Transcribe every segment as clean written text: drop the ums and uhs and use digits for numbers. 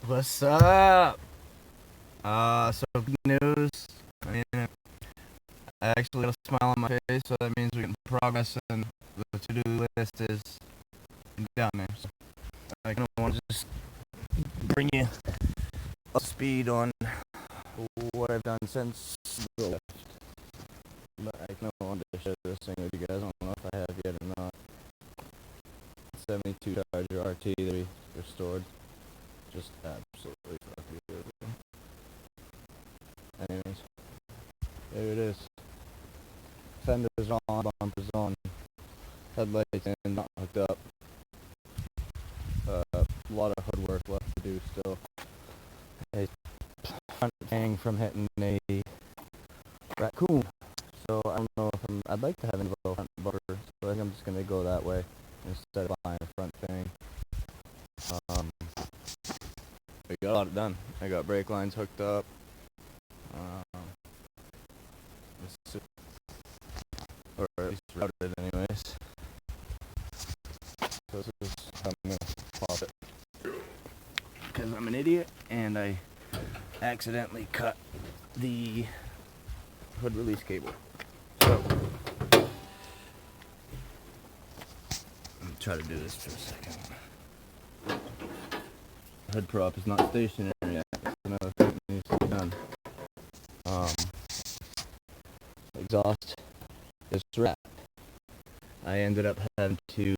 What's up? So good news. I mean, I actually got a smile on my face, so that means we're getting progress, and the to-do list is down there. So I kind of want to just bring you up to speed on what I've done since the lift. But I kind of wanted to share this thing with you guys. I don't know if I have yet or not. 72 Charger RT that we restored. Just absolutely fucking beautiful. Anyways, there it is. Fenders on, bumpers on, headlights in, not hooked up. A lot of hood work left to do still. A front hang from hitting a raccoon. So I don't know if I'd like to have an involved front bumper, so I think I'm just gonna go that way instead of buying a front thing. We got a lot done. I got brake lines hooked up. Or at least routed anyways. So this is how I'm gonna pop it. Because I'm an idiot and I accidentally cut the hood release cable. So let me try to do this for a second. Hood prop is not stationary yet. That's another thing that needs to be done. Exhaust is wrapped. I ended up having to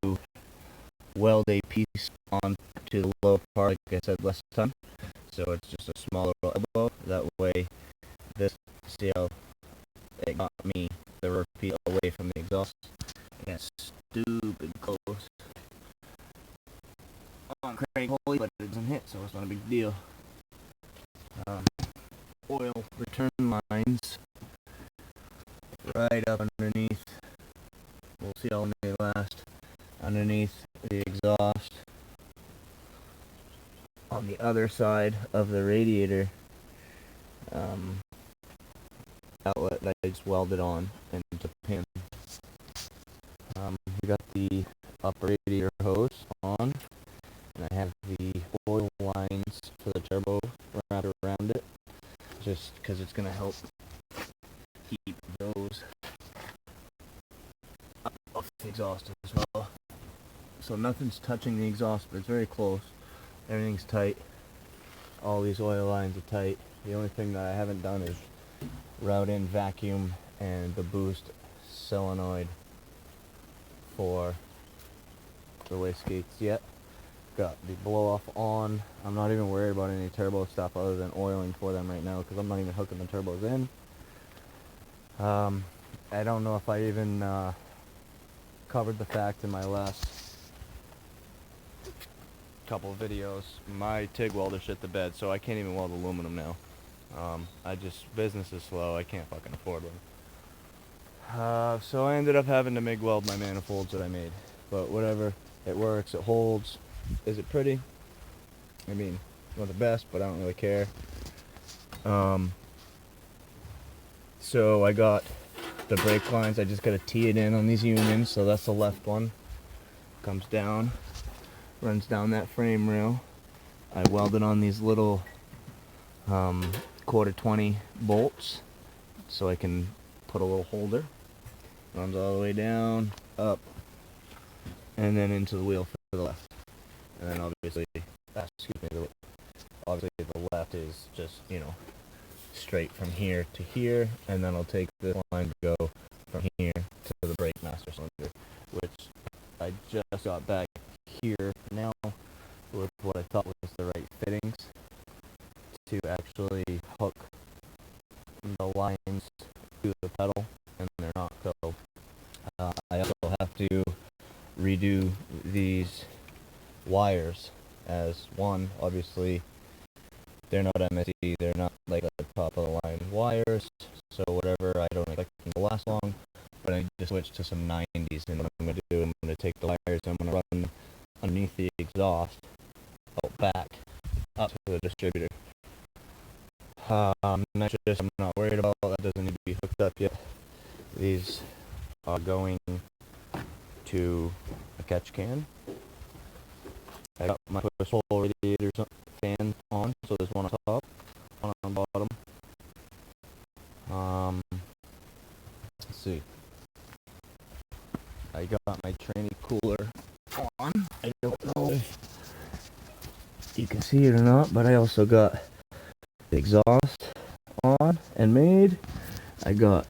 weld a piece onto the lower part, like I said last time. So it's just a smaller elbow. That way, this, see how it got me the rubber piece away from the exhaust. And it's stupid close on crank pulley, but it doesn't hit, so it's not a big deal. Oil return lines right up underneath. We'll see how long they last. Underneath the exhaust. On the other side of the radiator outlet that I just welded on into pin. We got the upper radiator hose on, and I have the oil lines for the turbo wrapped around it, just because it's going to help keep those up off the exhaust as well. So nothing's touching the exhaust, but it's very close. Everything's tight. All these oil lines are tight. The only thing that I haven't done is route in vacuum and the boost solenoid for the wastegates yet. Got the blow off on. I'm not even worried about any turbo stuff other than oiling for them right now because I'm not even hooking the turbos in. I don't know if I even covered the fact in my last couple of videos. My TIG welder shit the bed, so I can't even weld aluminum now. Business is slow. I can't fucking afford one. So I ended up having to MIG weld my manifolds that I made. But whatever, it works, it holds. Is it pretty? I mean, not the best, but I don't really care. So I got the brake lines. I just got to tee it in on these unions. So that's the left one. Comes down, runs down that frame rail. I welded on these little quarter 20 bolts so I can put a little holder. Runs all the way down, up, and then into the wheel for the left. And then obviously, the left is just, straight from here to here, and then I'll take this line to go from here to the brake master cylinder, which I just got back here now with what I thought was the right fittings to actually hook the lines to the pedal, and they're not. So I also have to redo these wires as one. Obviously, they're not MSE, they're not like the top of the line wires, so whatever, I don't expect them to last long, but I need to switch to some 90s, and what I'm going to do, I'm going to take the wires, I'm going to run them underneath the exhaust, out back, up to the distributor. I'm not worried about, that doesn't need to be hooked up yet. These are going to a catch can. I got my push hole radiator fan on So there's one on top, one on bottom. Let's see. I got my tranny cooler on. I don't know if you can see it or not, but I also got the exhaust on and made. I got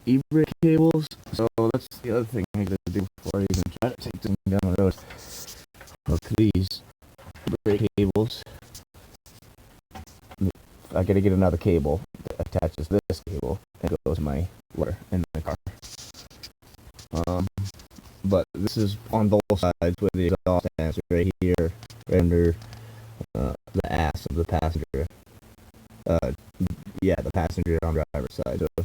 e-brake cables, so that's the other thing I gotta do before I even try to take them down the road. Hook these brake cables. I gotta get another cable that attaches this cable and goes to my letter in the car. But this is on both sides where the exhaust ends, right here, right under the ass of the passenger. Yeah, the passenger on the driver's side. So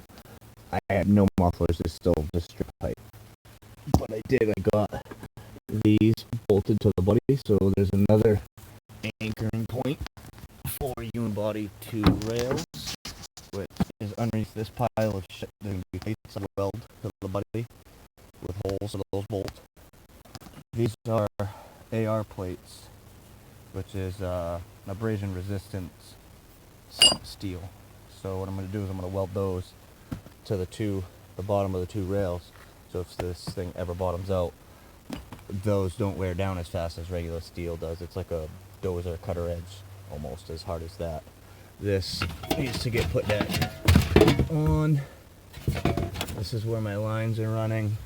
I have no mufflers, it's still just strip pipe. But I got these bolted to the body, so there's another anchoring point for unibody 2 rails, which is underneath this pile of shit. There's going to be plates I weld to the body with holes to those bolts. These are AR plates, which is abrasion resistance steel. So what I'm going to do is I'm going to weld those to the bottom of the 2 rails, so if this thing ever bottoms out, those don't wear down as fast as regular steel does. It's like a dozer cutter edge, almost as hard as that. This needs to get put back on. This is where my lines are running.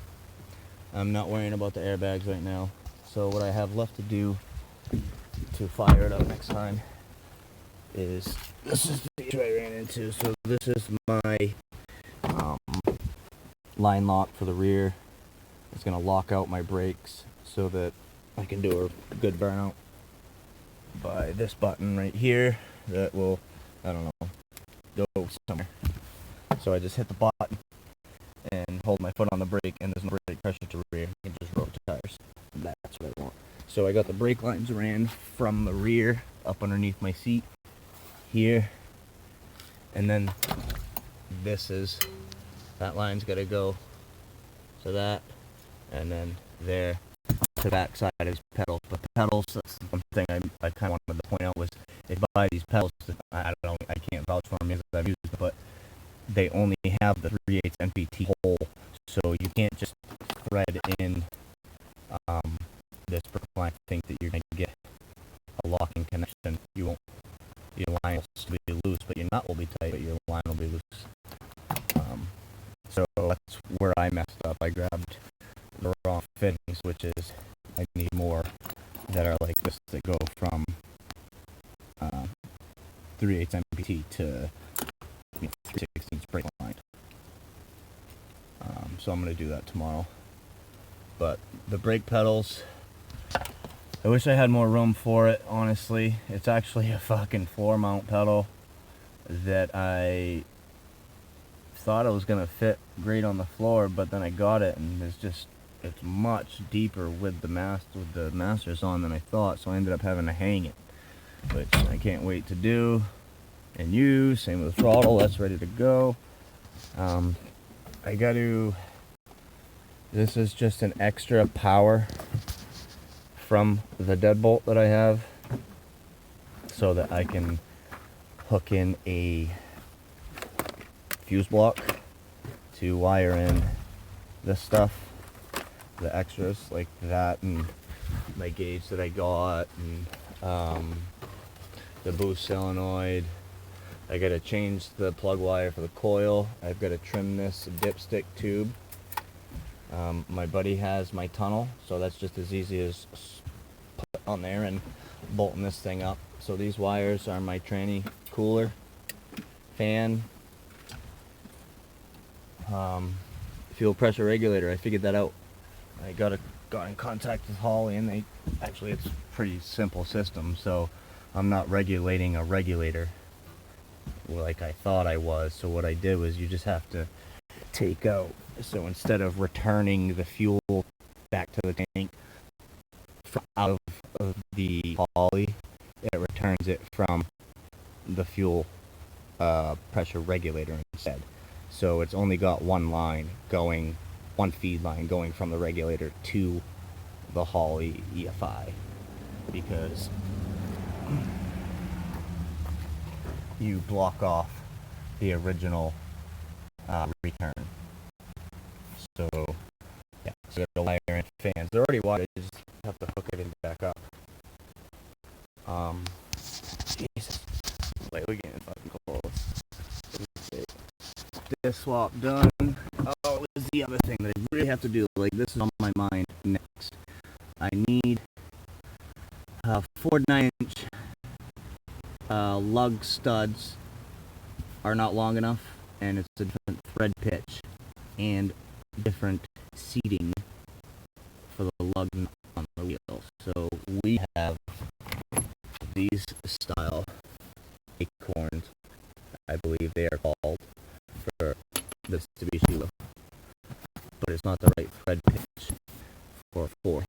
I'm not worrying about the airbags right now. So what I have left to do to fire it up next time is, this is the issue I ran into. So this is my line lock for the rear. It's going to lock out my brakes so that I can do a good burnout by this button right here that will, I don't know, go somewhere. So I just hit the button and hold my foot on the brake, and there's no brake pressure to rear. You can just roll the tires. That's what I want. So I got the brake lines ran from the rear up underneath my seat here, and then that line's got to go to that, and then there to the back side of his pedals. But the pedals, that's one thing I kind of wanted to point out, was if you buy these pedals, I can't vouch for them because I've used them, but they only have the 3/8 NPT hole, so you can't just thread in this line, think that you're going to get a locking connection. You won't. Your line will still be loose, but your nut will be tight, but your line will be loose. So that's where I messed up. I grabbed the wrong fittings, which is, I need more that are like this, that go from 3/8 NPT to 3/16 brake line. So I'm going to do that tomorrow. But the brake pedals, I wish I had more room for it, honestly. It's actually a fucking floor mount pedal that I thought it was going to fit great on the floor, but then I got it and it's much deeper with the masters on than I thought, so I ended up having to hang it, which I can't wait to do and use. Same with the throttle, that's ready to go. This is just an extra power from the deadbolt that I have, so that I can hook in a fuse block to wire in this stuff, the extras like that, and my gauge that I got, and the boost solenoid. I gotta change the plug wire for the coil. I've got to trim this dipstick tube. My buddy has my tunnel, so that's just as easy as put on there and bolting this thing up. So these wires are my tranny cooler, fan, fuel pressure regulator. I figured that out. I got in contact with Holly, and it's a pretty simple system, so I'm not regulating a regulator like I thought I was. So what I did was, you just have to take out, so instead of returning the fuel back to the tank out of the Holly, it returns it from the fuel pressure regulator instead. So it's only got one feed line going from the regulator to the Holly EFI, because you block off the original return. So yeah, so you have to wire in fans. They're already wired. You just have to hook everything back up. Jesus, like we're getting fucking close. This swap done. Oh, is the other thing that I really have to do. Like, this is on my mind next. I need 4 9-inch lug studs are not long enough, and it's a different thread pitch and different seating for the lug on the wheel. So we have these style acorns, I believe they are called, for the Mitsubishi wheel, but it's not the right thread pitch for 4. So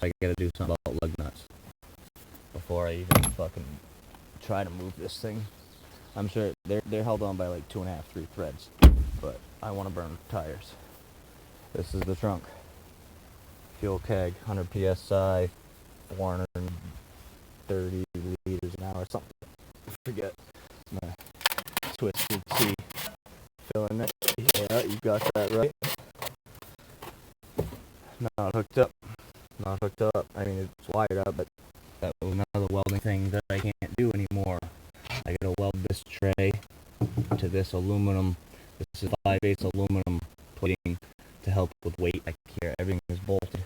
I gotta do something about lug nuts before I even fucking try to move this thing. I'm sure they're held on by like 2.5, 3 threads, but I want to burn tires. This is the trunk. Fuel keg, 100 psi, 430 liters an hour, something. I forget. My twisted T filling it. Yeah, you got that right. Not hooked up. Not hooked up. I mean, it's wired up, but that was another welding thing that I can't do anymore. I gotta weld this tray to this aluminum. This is 5/8 aluminum plating to help with weight. Like here, everything is bolted.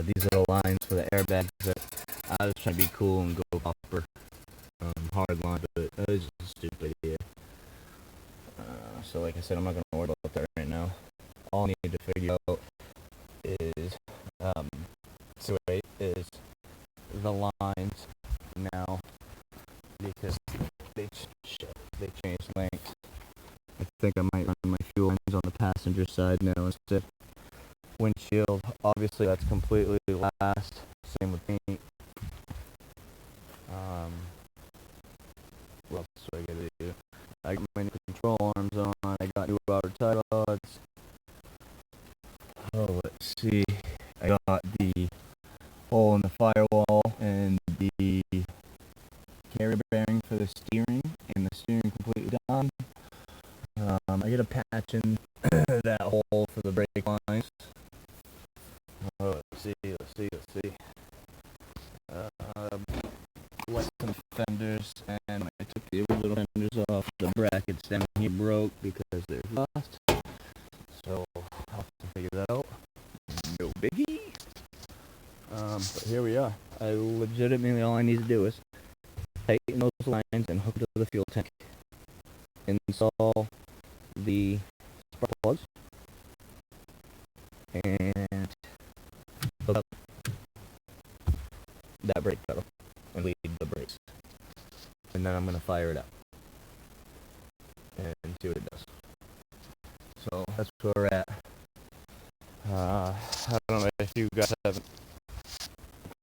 These are the lines for the airbags that I was trying to be cool and go copper hard line, but it was just a stupid idea. So like I said, I'm not going to worry about that right now. All I need to figure out is the lines now, because they changed length. I think I might run my fuel lines on the passenger side now instead. Windshield, obviously that's completely last. Same with paint. What else do I gotta do? I got my new control arms on. I got new outer tie rods. Oh, let's see. I got the hole in the firewall and the carrier bearing for the steering, and the steering completely done. I got a patch in that hole for the brake lines. Oh, let's see. Wet some fenders, and I took the original fenders off. The brackets down here broke because they're lost. So I'll have to figure that out. No biggie. But here we are. I legitimately, all I need to do is tighten those lines and hook it to the fuel tank. Install the spark plugs and hook up that brake pedal and lead the brakes. And then I'm going to fire it up and see what it does. So that's where we're at. I don't know if you guys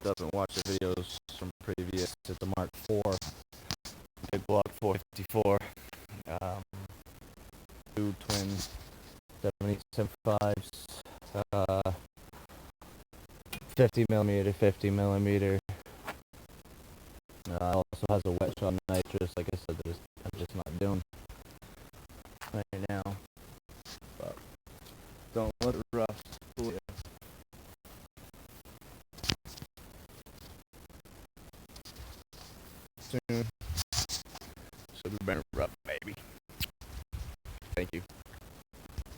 doesn't watch the videos from previous. It's a Mark IV, big block 454, 2 twin 7875s, 50mm. Also has a wet shot nitrous. Like I said, I'm just not doing right now. But don't let it rust. Ooh, yeah. Soon. Should be better rough, baby. Thank you.